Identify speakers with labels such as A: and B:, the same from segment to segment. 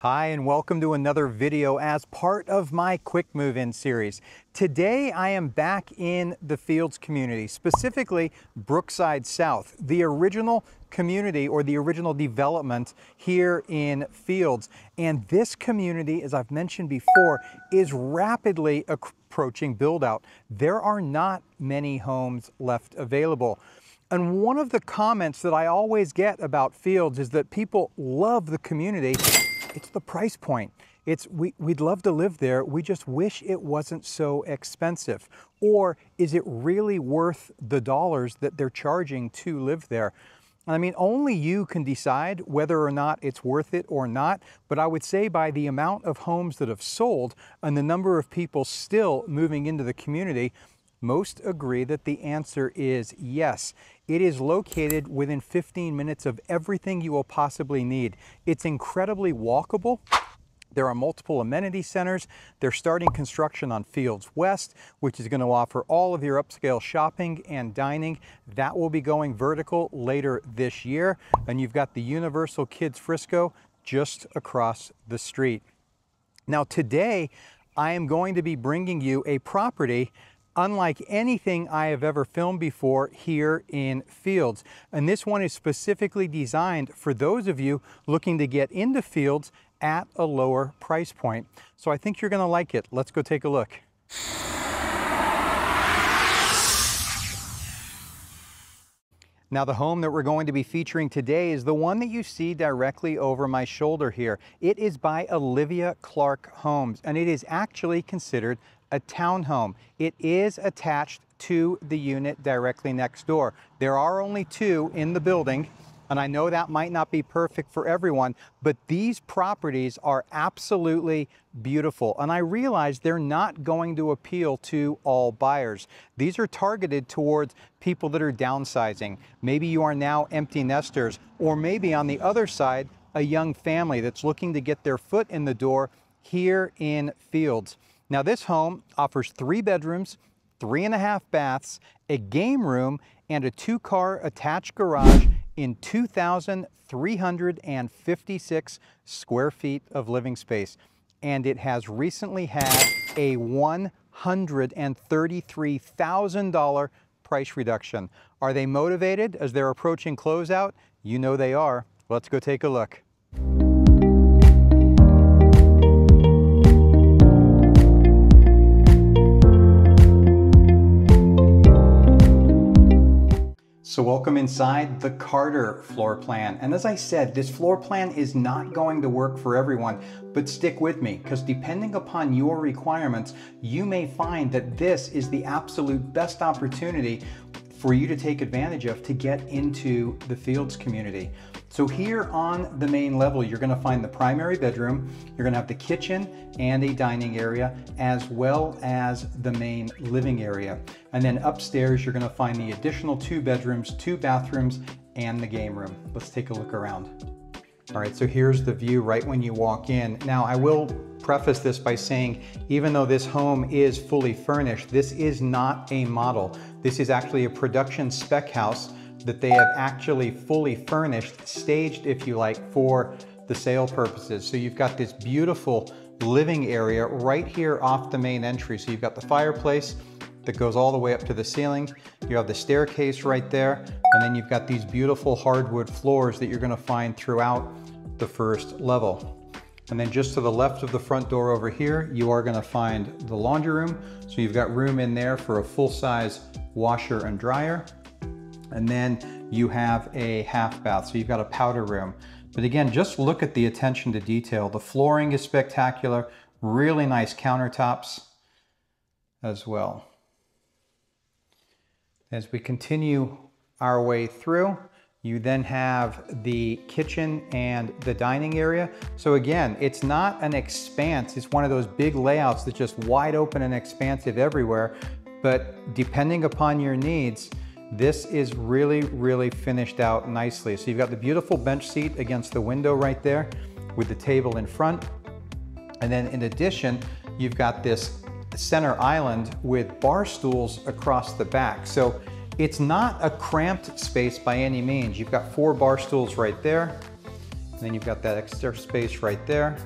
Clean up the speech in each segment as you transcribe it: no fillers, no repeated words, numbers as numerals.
A: Hi, and welcome to another video as part of my quick move-in series. Today I am back in the Fields community, specifically Brookside South, the original community or the original development here in Fields. And this community, as I've mentioned before, is rapidly approaching build-out. There are not many homes left available. And one of the comments that I always get about Fields is that people love the community. It's the price point. We'd love to live there. We just wish it wasn't so expensive. Or is it really worth the dollars that they're charging to live there? I mean, only you can decide whether or not it's worth it or not. But I would say by the amount of homes that have sold and the number of people still moving into the community, most agree that the answer is yes. It is located within 15 minutes of everything you will possibly need. It's incredibly walkable. There are multiple amenity centers. They're starting construction on Fields West, which is going to offer all of your upscale shopping and dining. That will be going vertical later this year. And you've got the Universal Kids Frisco just across the street. Now today, I am going to be bringing you a property unlike anything I have ever filmed before here in Fields. And this one is specifically designed for those of you looking to get into Fields at a lower price point. So I think you're gonna like it. Let's go take a look. Now the home that we're going to be featuring today is the one that you see directly over my shoulder here. It is by Olivia Clarke Homes, and it is actually considered a townhome. It is attached to the unit directly next door. There are only two in the building, and I know that might not be perfect for everyone, but these properties are absolutely beautiful. And I realize they're not going to appeal to all buyers. These are targeted towards people that are downsizing. Maybe you are now empty nesters, or maybe on the other side, a young family that's looking to get their foot in the door here in Fields. Now this home offers 3 bedrooms, 3.5 baths, a game room, and a 2-car attached garage in 2,356 square feet of living space. And it has recently had a $133,000 price reduction. Are they motivated as they're approaching closeout? You know they are. Let's go take a look. So welcome inside the Carter floor plan. And as I said, this floor plan is not going to work for everyone, but stick with me because depending upon your requirements, you may find that this is the absolute best opportunity for you to take advantage of to get into the Fields community. So here on the main level, you're going to find the primary bedroom, you're going to have the kitchen and a dining area, as well as the main living area. And then upstairs, you're going to find the additional 2 bedrooms, 2 bathrooms, and the game room. Let's take a look around. All right, so here's the view right when you walk in. Now, I will preface this by saying, even though this home is fully furnished, this is not a model. This is actually a production spec house that they have actually fully furnished, staged, if you like, for the sale purposes. So you've got this beautiful living area right here off the main entry. So you've got the fireplace that goes all the way up to the ceiling. You have the staircase right there, and then you've got these beautiful hardwood floors that you're gonna find throughout the first level. And then just to the left of the front door over here, you are gonna find the laundry room. So you've got room in there for a full-size washer and dryer. And then you have a half bath, so you've got a powder room. But again, just look at the attention to detail. The flooring is spectacular, really nice countertops as well. As we continue our way through, you then have the kitchen and the dining area. So again, it's not an expanse. It's one of those big layouts that's just wide open and expansive everywhere. But depending upon your needs, this is really, really finished out nicely. So you've got the beautiful bench seat against the window right there with the table in front. And then in addition, you've got this center island with bar stools across the back. So it's not a cramped space by any means. You've got 4 bar stools right there. And then you've got that extra space right there.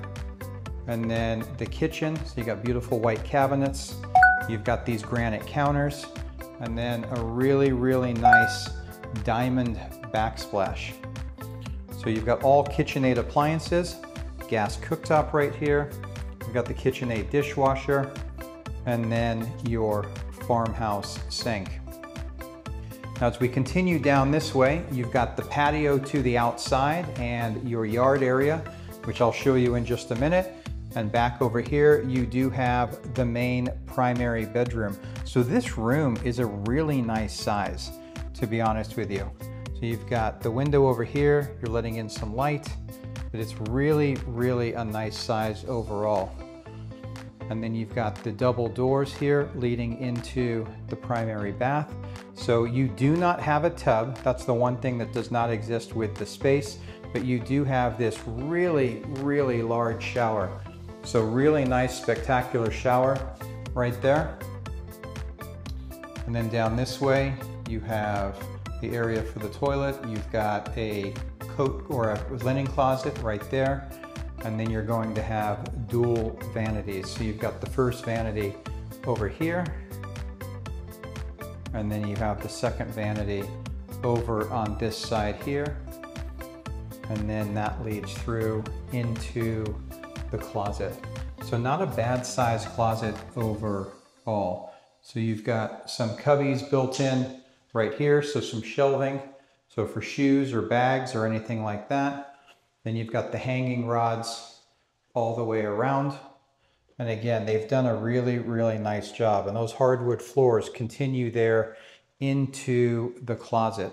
A: And then the kitchen, so you got beautiful white cabinets. You've got these granite counters, and then a really, really nice diamond backsplash. So you've got all KitchenAid appliances, gas cooktop right here. You've got the KitchenAid dishwasher, and then your farmhouse sink. Now as we continue down this way, you've got the patio to the outside and your yard area, which I'll show you in just a minute. And back over here, you do have the main primary bedroom. So this room is a really nice size, to be honest with you. So you've got the window over here, you're letting in some light, but it's really, really a nice size overall. And then you've got the double doors here leading into the primary bath. So you do not have a tub. That's the one thing that does not exist with the space, but you do have this really, really large shower. So really nice, spectacular shower right there. And then down this way, you have the area for the toilet. You've got a coat or a linen closet right there. And then you're going to have dual vanities. So you've got the first vanity over here. And then you have the second vanity over on this side here. And then that leads through into the closet. So not a bad size closet overall. So you've got some cubbies built in right here, so some shelving, so for shoes or bags or anything like that. Then you've got the hanging rods all the way around. And again, they've done a really, really nice job. And those hardwood floors continue there into the closet.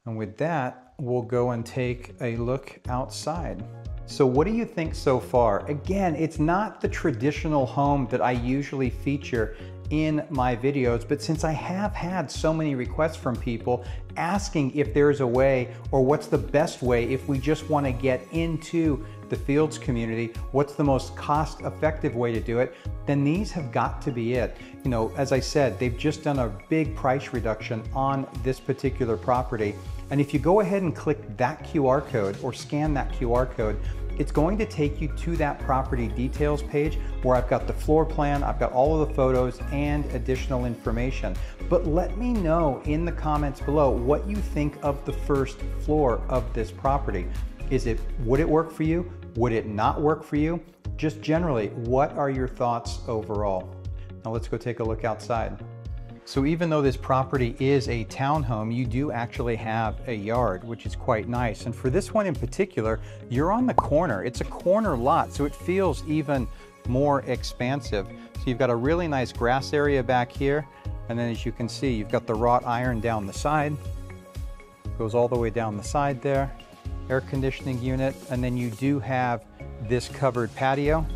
A: And with that, we'll go and take a look outside. So what do you think so far? Again, it's not the traditional home that I usually feature in my videos, but since I have had so many requests from people asking if there's a way or what's the best way if we just want to get into the Fields community, what's the most cost-effective way to do it, then these have got to be it. You know, as I said, they've just done a big price reduction on this particular property. And if you go ahead and click that QR code or scan that QR code, it's going to take you to that property details page where I've got the floor plan, I've got all of the photos and additional information. But let me know in the comments below what you think of the first floor of this property. Would it work for you? Would it not work for you? Just generally, what are your thoughts overall? Now let's go take a look outside. So even though this property is a townhome, you do actually have a yard, which is quite nice. And for this one in particular, you're on the corner. It's a corner lot, so it feels even more expansive. So you've got a really nice grass area back here. And then as you can see, you've got the wrought iron down the side. Goes all the way down the side there. Air conditioning unit. And then you do have this covered patio.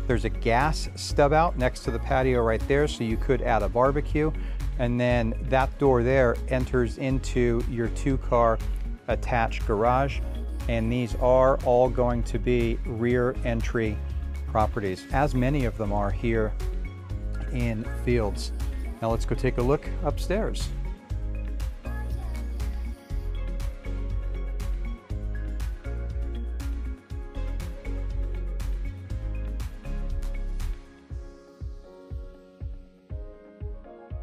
A: There's a gas stub out next to the patio right there, so you could add a barbecue. And then that door there enters into your 2-car attached garage. And these are all going to be rear entry properties, as many of them are here in Fields. Now let's go take a look upstairs.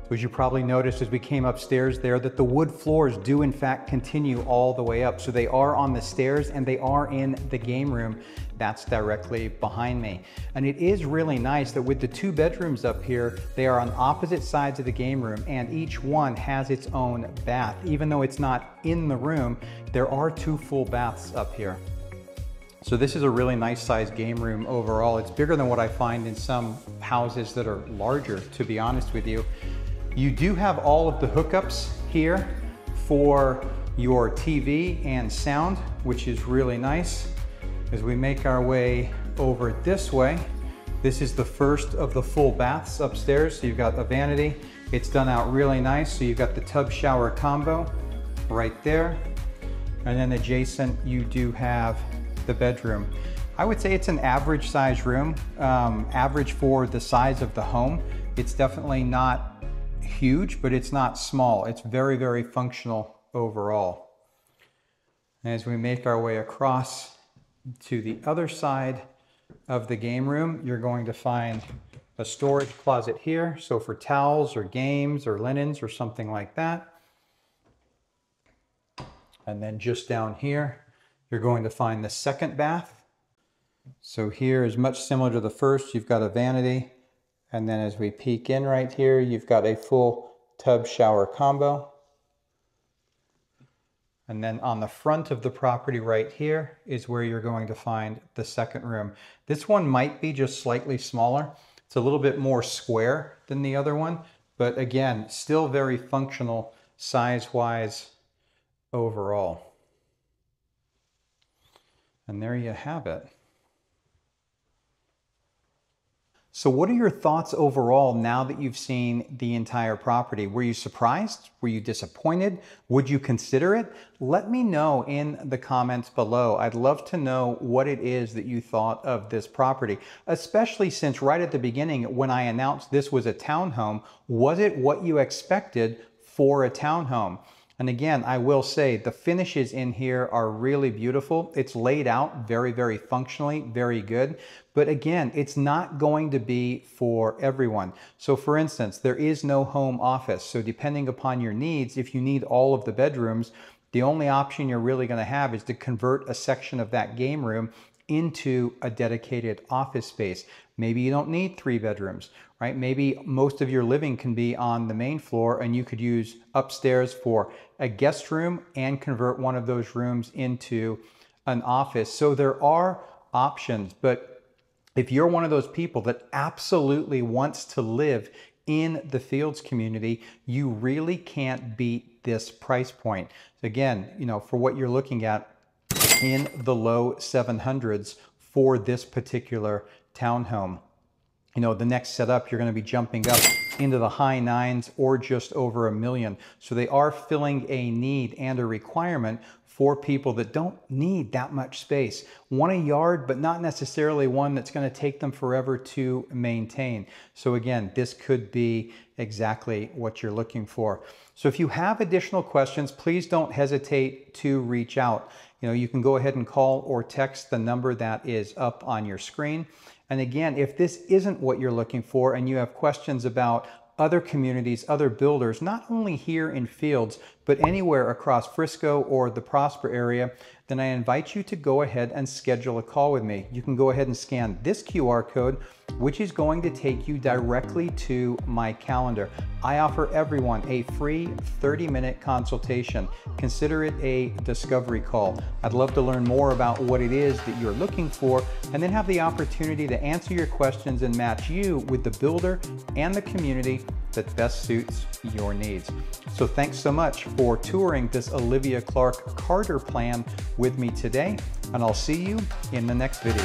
A: As you probably noticed as we came upstairs there that the wood floors do in fact continue all the way up. So they are on the stairs and they are in the game room that's directly behind me. And it is really nice that with the 2 bedrooms up here, they are on opposite sides of the game room and each one has its own bath. Even though it's not in the room, there are 2 full baths up here. So this is a really nice sized game room overall. It's bigger than what I find in some houses that are larger, to be honest with you. You do have all of the hookups here for your TV and sound, which is really nice. As we make our way over this way, this is the first of the full baths upstairs. So you've got a vanity. It's done out really nice. So you've got the tub shower combo right there. And then adjacent, you do have the bedroom. I would say it's an average size room, average for the size of the home. It's definitely not huge, but it's not small. It's very, very functional overall. And as we make our way across to the other side of the game room, you're going to find a storage closet here. So for towels or games or linens or something like that. And then just down here, you're going to find the second bath. So here is much similar to the first. You've got a vanity. And then as we peek in right here, you've got a full tub shower combo. And then on the front of the property right here is where you're going to find the second room. This one might be just slightly smaller. It's a little bit more square than the other one, but again, still very functional size-wise overall. And there you have it. So what are your thoughts overall now that you've seen the entire property? Were you surprised? Were you disappointed? Would you consider it? Let me know in the comments below. I'd love to know what it is that you thought of this property, especially since right at the beginning when I announced this was a townhome, was it what you expected for a townhome? And again, I will say the finishes in here are really beautiful. It's laid out very, very functionally, very good. But again, it's not going to be for everyone. So for instance, there is no home office. So depending upon your needs, if you need all of the bedrooms, the only option you're really going to have is to convert a section of that game room into a dedicated office space. Maybe you don't need 3 bedrooms, right? Maybe most of your living can be on the main floor and you could use upstairs for a guest room and convert one of those rooms into an office. So there are options, but if you're one of those people that absolutely wants to live in the Fields community, you really can't beat this price point. Again, you know, for what you're looking at, in the low 700s for this particular townhome. You know, the next setup, you're going to be jumping up into the high 9s or just over $1 million. So they are filling a need and a requirement for people that don't need that much space. Want a yard, but not necessarily one that's going to take them forever to maintain. So again, this could be exactly what you're looking for. So if you have additional questions, please don't hesitate to reach out. You know, you can go ahead and call or text the number that is up on your screen. And again, if this isn't what you're looking for and you have questions about other communities, other builders, not only here in Fields, but anywhere across Frisco or the Prosper area, then I invite you to go ahead and schedule a call with me. You can go ahead and scan this QR code, which is going to take you directly to my calendar. I offer everyone a free 30-minute consultation. Consider it a discovery call. I'd love to learn more about what it is that you're looking for and then have the opportunity to answer your questions and match you with the builder and the community that best suits your needs. So thanks so much for touring this Olivia Clarke Carter plan with me today, and I'll see you in the next video.